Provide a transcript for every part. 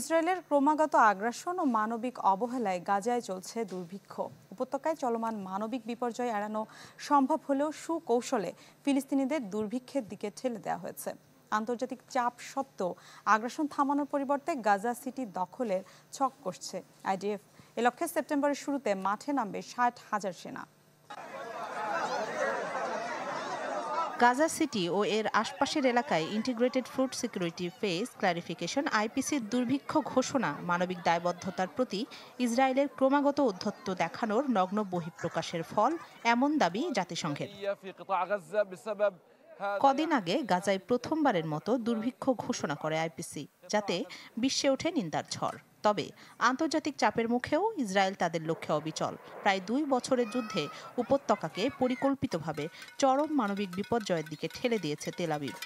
ইসরায়েলের ক্রমাগত আগ্রাসন ও মানবিক অবহেলায় গাজায় চলছে দুর্ভিক্ষ। উপত্যকায় চলমান মানবিক বিপর্যয় এড়ানো সম্ভব হলেও সুকৌশলে ফিলিস্তিনিদের দুর্ভিক্ষের দিকে ঠেলে দেওয়া হয়েছে। আন্তর্জাতিক চাপ সত্ত্বেও আগ্রাসন থামানোর পরিবর্তে গাজা সিটি দখলের ছক কষছে আইডিএফ। এ লক্ষ্যে সেপ্টেম্বরের শুরুতে মাঠে নামবে 60,000 সেনা। গাজা সিটি ও এর আশপাশের এলাকায় integrated food security phase classification আইপিসির দুর্ভিক্ষ ঘোষণা মানবিক দায়বদ্ধতার প্রতি ইসরায়েলের ক্রমাগত ঔদ্ধত্য দেখানোর নগ্ন বহিঃপ্রকাশের ফল, এমন দাবি জাতিসংঘের। কদিন আগে গাজায় প্রথমবারের মতো দুর্ভিক্ষ ঘোষণা করে আইপিসি, যাতে বিশ্বে ওঠে নিন্দার ঝড়। তবে আন্তর্জাতিক চাপের মুখেও ইসরায়েল তাদের লক্ষ্যে অবিচল। প্রায় 2 বছরের যুদ্ধে উপত্যকাকে পরিকল্পিতভাবে চরম মানবিক বিপর্যয়ের দিকে ঠেলে দিয়েছে তেল আবিব।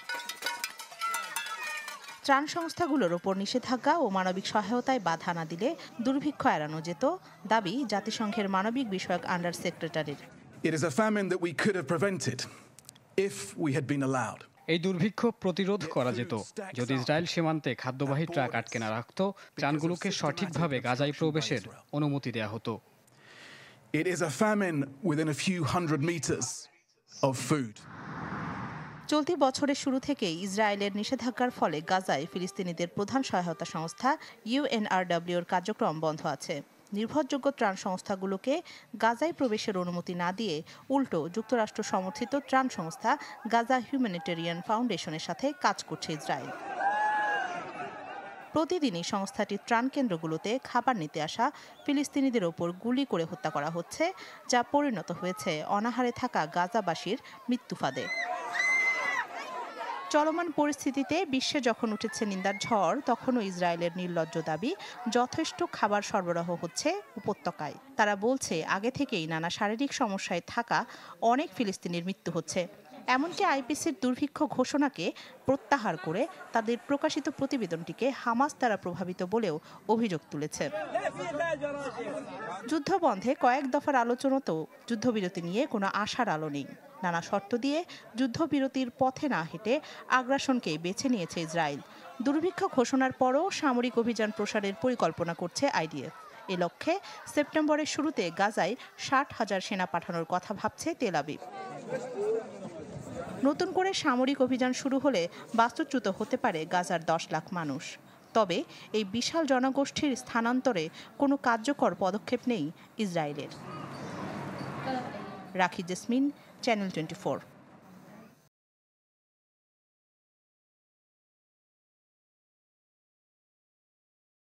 ত্রাণ সংস্থাগুলোর ওপর নিষেধাজ্ঞা ও মানবিক সহায়তায় বাধা না দিলে দুর্ভিক্ষ এড়ানো যেত, দাবি জাতিসংঘের মানবিক বিষয়ক under সেক্রেটারির। It is a famine that we could have prevented if we had been allowed. এই দুর্ভিক্ষ প্রতিরোধ করা যেত যদি ইসরায়েল সীমান্তে খাদ্যবাহী ট্রাক আটকে না রাখত, ত্রাণগুলোকে সঠিকভাবে গাজায় প্রবেশের অনুমতি দেয়া হতো। It is a famine within a few hundred meters of food. চলতি বছরের শুরু থেকে ইসরায়েলের নিষেধাজ্ঞার ফলে গাজায় ফিলিস্তিনিদের প্রধান সহায়তা সংস্থা ইউএনআরডব্লিউর কার্যক্রম বন্ধ আছে। নির্ভরযোগ্য ত্রাণ সংস্থাগুলোকে গাজায় প্রবেশের অনুমতি না দিয়ে উল্টো যুক্তরাষ্ট্র সমর্থিত ত্রাণ সংস্থা গাজা হিউম্যানিটেরিয়ান ফাউন্ডেশনের সাথে কাজ করছে ইসরায়েল। প্রতিদিনই সংস্থাটির ত্রাণ কেন্দ্রগুলোতে খাবার নিতে আসা ফিলিস্তিনিদের ওপর গুলি করে হত্যা করা হচ্ছে, যা পরিণত হয়েছে অনাহারে থাকা গাজাবাসীর মৃত্যু ফাঁদে। চলমান পরিস্থিতিতে বিশ্বে যখন উঠেছে নিন্দার ঝড়, তখনও ইসরায়েলের নির্লজ্জ দাবি যথেষ্ট খাবার সরবরাহ হচ্ছে উপত্যকায়। তারা বলছে আগে থেকেই নানা শারীরিক সমস্যায় থাকা অনেক ফিলিস্তিনির মৃত্যু হচ্ছে। এমনকি আইপিসির দুর্ভিক্ষ ঘোষণাকে প্রত্যাহার করে তাদের প্রকাশিত প্রতিবেদনটিকে হামাস দ্বারা প্রভাবিত বলেও অভিযোগ তুলেছে। যুদ্ধবন্ধে কয়েক দফার আলোচনাতেও যুদ্ধবিরতি নিয়ে কোনো আশার আলো নেই। নানা শর্ত দিয়ে যুদ্ধবিরতির পথে না হেঁটে আগ্রাসনকেই বেছে নিয়েছে ইসরায়েল। দুর্ভিক্ষ ঘোষণার পরও সামরিক অভিযান প্রসারের পরিকল্পনা করছে আইডিএফ। এ লক্ষ্যে সেপ্টেম্বরের শুরুতে গাজায় 60,000 সেনা পাঠানোর কথা ভাবছে তেল আবিব। নতুন করে সামরিক অভিযান শুরু হলে বাস্তুচ্যুত হতে পারে গাজার 10 লাখ মানুষ। তবে এই বিশাল জনগোষ্ঠীর স্থানান্তরে কোনো কার্যকর পদক্ষেপ নেই ইসরায়েলের। রাখি জেসমিন, চ্যানেল 24।